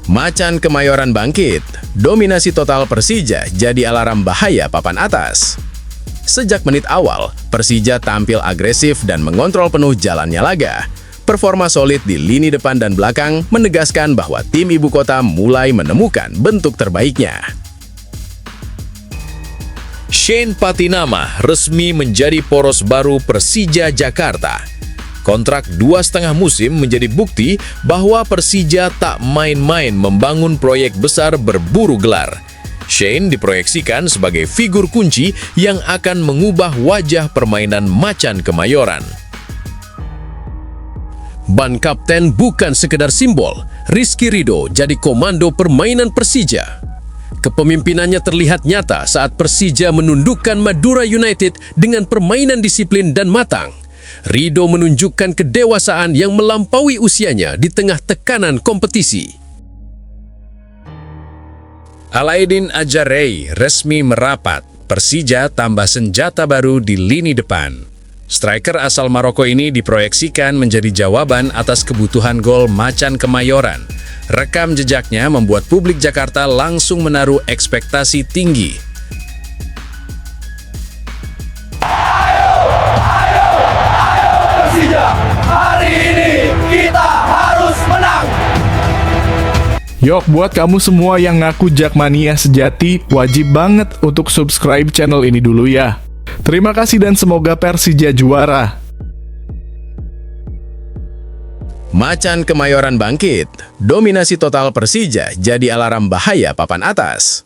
Macan Kemayoran bangkit, dominasi total Persija jadi alarm bahaya papan atas. Sejak menit awal, Persija tampil agresif dan mengontrol penuh jalannya laga. Performa solid di lini depan dan belakang menegaskan bahwa tim ibu kota mulai menemukan bentuk terbaiknya. Shane Patinama resmi menjadi poros baru Persija Jakarta. Kontrak 2,5 musim menjadi bukti bahwa Persija tak main-main membangun proyek besar berburu gelar. Shane diproyeksikan sebagai figur kunci yang akan mengubah wajah permainan Macan Kemayoran. Ban kapten bukan sekedar simbol, Rizky Ridho jadi komando permainan Persija. Kepemimpinannya terlihat nyata saat Persija menundukkan Madura United dengan permainan disiplin dan matang. Ridho menunjukkan kedewasaan yang melampaui usianya di tengah tekanan kompetisi. Alaidin Ajarei resmi merapat. Persija tambah senjata baru di lini depan. Striker asal Maroko ini diproyeksikan menjadi jawaban atas kebutuhan gol Macan Kemayoran. Rekam jejaknya membuat publik Jakarta langsung menaruh ekspektasi tinggi. Hari ini kita harus menang. Yok, buat kamu semua yang ngaku Jakmania sejati, wajib banget untuk subscribe channel ini dulu ya. Terima kasih dan semoga Persija juara. Macan Kemayoran bangkit, dominasi total Persija jadi alarm bahaya papan atas.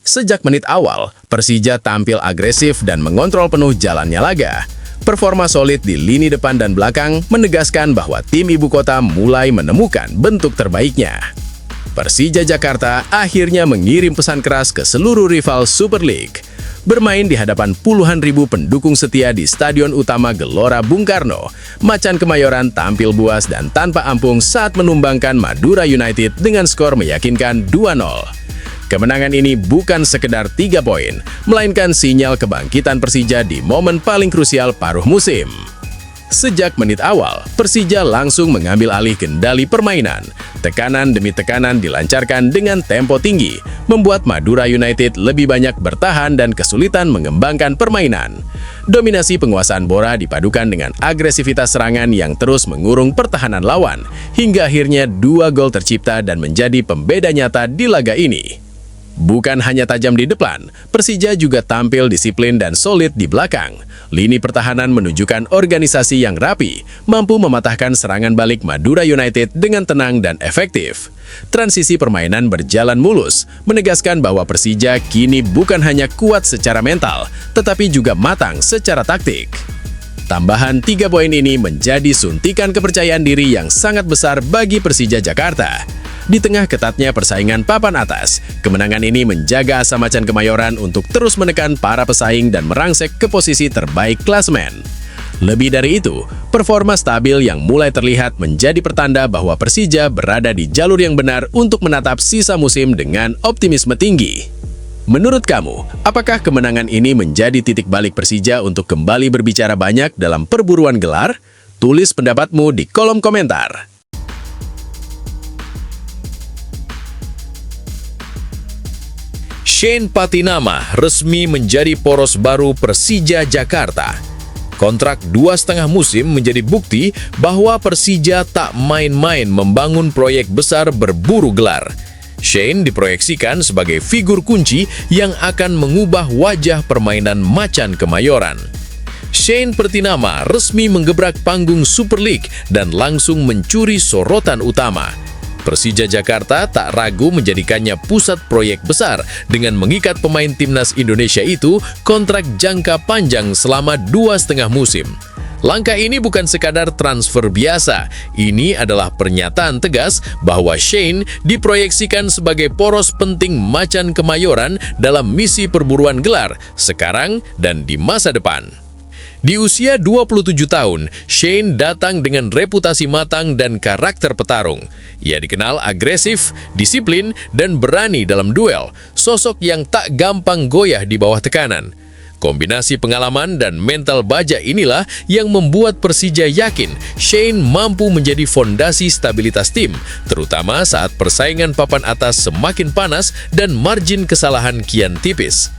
Sejak menit awal, Persija tampil agresif dan mengontrol penuh jalannya laga. Performa solid di lini depan dan belakang menegaskan bahwa tim ibu kota mulai menemukan bentuk terbaiknya. Persija Jakarta akhirnya mengirim pesan keras ke seluruh rival Super League. Bermain di hadapan puluhan ribu pendukung setia di Stadion Utama Gelora Bung Karno, Macan Kemayoran tampil buas dan tanpa ampung saat menumbangkan Madura United dengan skor meyakinkan 2-0. Kemenangan ini bukan sekedar 3 poin, melainkan sinyal kebangkitan Persija di momen paling krusial paruh musim. Sejak menit awal, Persija langsung mengambil alih kendali permainan. Tekanan demi tekanan dilancarkan dengan tempo tinggi, membuat Madura United lebih banyak bertahan dan kesulitan mengembangkan permainan. Dominasi penguasaan bola dipadukan dengan agresivitas serangan yang terus mengurung pertahanan lawan, hingga akhirnya 2 gol tercipta dan menjadi pembeda nyata di laga ini. Bukan hanya tajam di depan, Persija juga tampil disiplin dan solid di belakang. Lini pertahanan menunjukkan organisasi yang rapi, mampu mematahkan serangan balik Madura United dengan tenang dan efektif. Transisi permainan berjalan mulus, menegaskan bahwa Persija kini bukan hanya kuat secara mental, tetapi juga matang secara taktik. Tambahan 3 poin ini menjadi suntikan kepercayaan diri yang sangat besar bagi Persija Jakarta. Di tengah ketatnya persaingan papan atas, kemenangan ini menjaga asa Macan Kemayoran untuk terus menekan para pesaing dan merangsek ke posisi terbaik klasemen. Lebih dari itu, performa stabil yang mulai terlihat menjadi pertanda bahwa Persija berada di jalur yang benar untuk menatap sisa musim dengan optimisme tinggi. Menurut kamu, apakah kemenangan ini menjadi titik balik Persija untuk kembali berbicara banyak dalam perburuan gelar? Tulis pendapatmu di kolom komentar. Shane Patinama resmi menjadi poros baru Persija Jakarta. Kontrak 2,5 musim menjadi bukti bahwa Persija tak main-main membangun proyek besar berburu gelar. Shane diproyeksikan sebagai figur kunci yang akan mengubah wajah permainan Macan Kemayoran. Shane Patinama resmi menggebrak panggung Super League dan langsung mencuri sorotan utama. Persija Jakarta tak ragu menjadikannya pusat proyek besar dengan mengikat pemain timnas Indonesia itu kontrak jangka panjang selama 2,5 musim. Langkah ini bukan sekadar transfer biasa, ini adalah pernyataan tegas bahwa Shane diproyeksikan sebagai poros penting Macan Kemayoran dalam misi perburuan gelar sekarang dan di masa depan. Di usia 27 tahun, Shane datang dengan reputasi matang dan karakter petarung. Ia dikenal agresif, disiplin, dan berani dalam duel, sosok yang tak gampang goyah di bawah tekanan. Kombinasi pengalaman dan mental baja inilah yang membuat Persija yakin Shane mampu menjadi fondasi stabilitas tim, terutama saat persaingan papan atas semakin panas dan margin kesalahan kian tipis.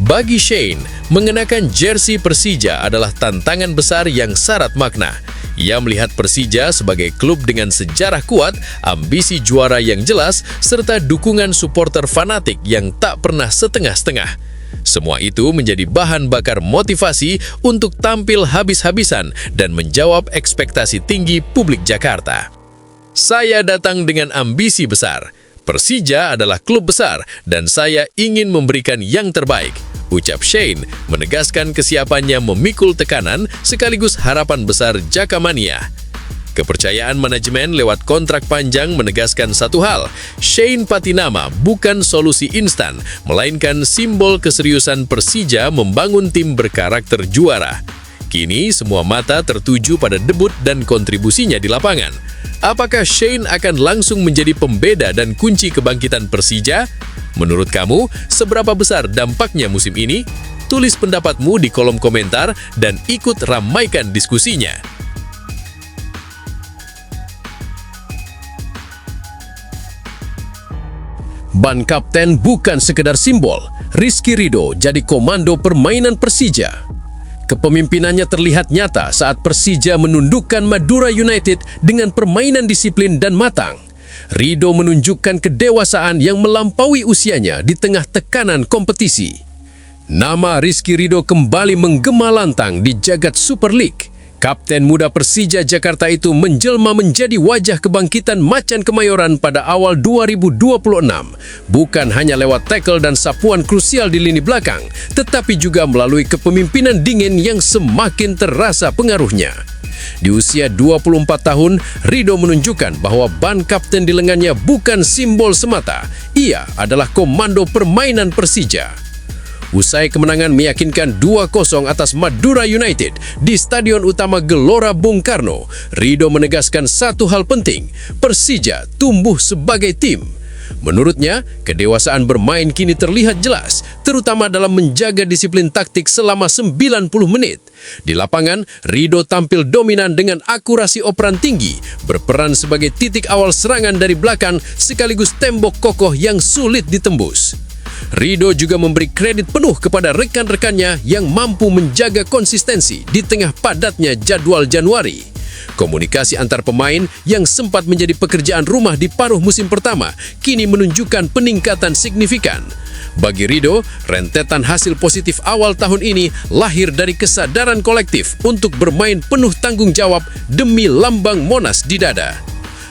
Bagi Shane, mengenakan jersey Persija adalah tantangan besar yang syarat makna. Ia melihat Persija sebagai klub dengan sejarah kuat, ambisi juara yang jelas, serta dukungan supporter fanatik yang tak pernah setengah-setengah. Semua itu menjadi bahan bakar motivasi untuk tampil habis-habisan dan menjawab ekspektasi tinggi publik Jakarta. Saya datang dengan ambisi besar. Persija adalah klub besar dan saya ingin memberikan yang terbaik, ucap Shane, menegaskan kesiapannya memikul tekanan sekaligus harapan besar Jakamania. Kepercayaan manajemen lewat kontrak panjang menegaskan satu hal, Shane Patinama bukan solusi instan, melainkan simbol keseriusan Persija membangun tim berkarakter juara. Kini semua mata tertuju pada debut dan kontribusinya di lapangan. Apakah Shane akan langsung menjadi pembeda dan kunci kebangkitan Persija? Menurut kamu, seberapa besar dampaknya musim ini? Tulis pendapatmu di kolom komentar dan ikut ramaikan diskusinya. Ban kapten bukan sekedar simbol, Rizky Ridho jadi komando permainan Persija. Kepemimpinannya terlihat nyata saat Persija menundukkan Madura United dengan permainan disiplin dan matang. Ridho menunjukkan kedewasaan yang melampaui usianya di tengah tekanan kompetisi. Nama Rizky Ridho kembali menggema lantang di jagat Super League. Kapten muda Persija Jakarta itu menjelma menjadi wajah kebangkitan Macan Kemayoran pada awal 2026. Bukan hanya lewat tackle dan sapuan krusial di lini belakang, tetapi juga melalui kepemimpinan dingin yang semakin terasa pengaruhnya. Di usia 24 tahun, Ridho menunjukkan bahwa ban kapten di lengannya bukan simbol semata. Ia adalah komando permainan Persija. Usai kemenangan meyakinkan 2-0 atas Madura United di Stadion Utama Gelora Bung Karno, Ridho menegaskan satu hal penting, Persija tumbuh sebagai tim. Menurutnya, kedewasaan bermain kini terlihat jelas, terutama dalam menjaga disiplin taktik selama 90 menit. Di lapangan, Ridho tampil dominan dengan akurasi operan tinggi, berperan sebagai titik awal serangan dari belakang sekaligus tembok kokoh yang sulit ditembus. Ridho juga memberi kredit penuh kepada rekan-rekannya yang mampu menjaga konsistensi di tengah padatnya jadwal Januari. Komunikasi antar pemain yang sempat menjadi pekerjaan rumah di paruh musim pertama kini menunjukkan peningkatan signifikan. Bagi Ridho, rentetan hasil positif awal tahun ini lahir dari kesadaran kolektif untuk bermain penuh tanggung jawab demi lambang Monas di dada.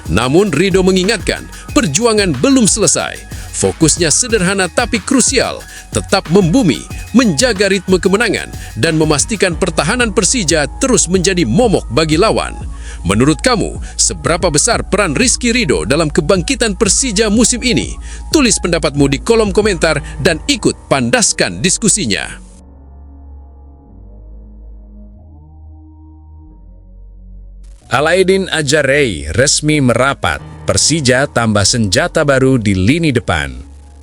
Namun Ridho mengingatkan, perjuangan belum selesai. Fokusnya sederhana tapi krusial, tetap membumi, menjaga ritme kemenangan, dan memastikan pertahanan Persija terus menjadi momok bagi lawan. Menurut kamu, seberapa besar peran Rizky Ridho dalam kebangkitan Persija musim ini? Tulis pendapatmu di kolom komentar dan ikut pandaskan diskusinya. Alaidin Ajarey resmi merapat, Persija tambah senjata baru di lini depan.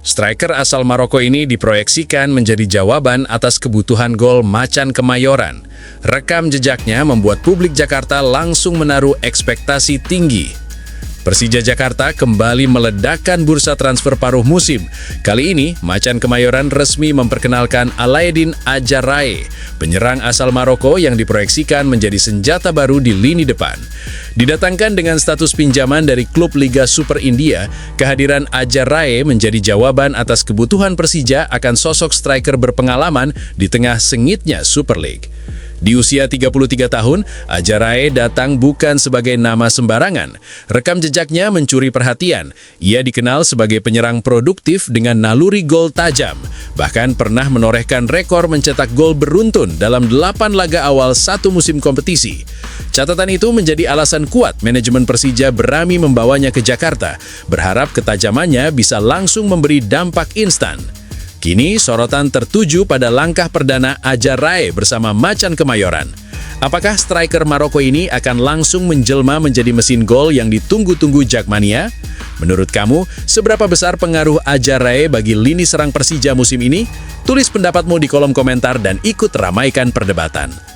Striker asal Maroko ini diproyeksikan menjadi jawaban atas kebutuhan gol Macan Kemayoran. Rekam jejaknya membuat publik Jakarta langsung menaruh ekspektasi tinggi. Persija Jakarta kembali meledakkan bursa transfer paruh musim. Kali ini, Macan Kemayoran resmi memperkenalkan Alaidin Ajarey, penyerang asal Maroko yang diproyeksikan menjadi senjata baru di lini depan. Didatangkan dengan status pinjaman dari klub Liga Super India, kehadiran Ajarey menjadi jawaban atas kebutuhan Persija akan sosok striker berpengalaman di tengah sengitnya Super League. Di usia 33 tahun, Ajarey datang bukan sebagai nama sembarangan. Rekam jejaknya mencuri perhatian. Ia dikenal sebagai penyerang produktif dengan naluri gol tajam. Bahkan pernah menorehkan rekor mencetak gol beruntun dalam 8 laga awal satu musim kompetisi. Catatan itu menjadi alasan kuat manajemen Persija berani membawanya ke Jakarta, berharap ketajamannya bisa langsung memberi dampak instan. Kini sorotan tertuju pada langkah perdana Ajarey bersama Macan Kemayoran. Apakah striker Maroko ini akan langsung menjelma menjadi mesin gol yang ditunggu-tunggu Jakmania? Menurut kamu, seberapa besar pengaruh Ajarrae bagi lini serang Persija musim ini? Tulis pendapatmu di kolom komentar dan ikut ramaikan perdebatan.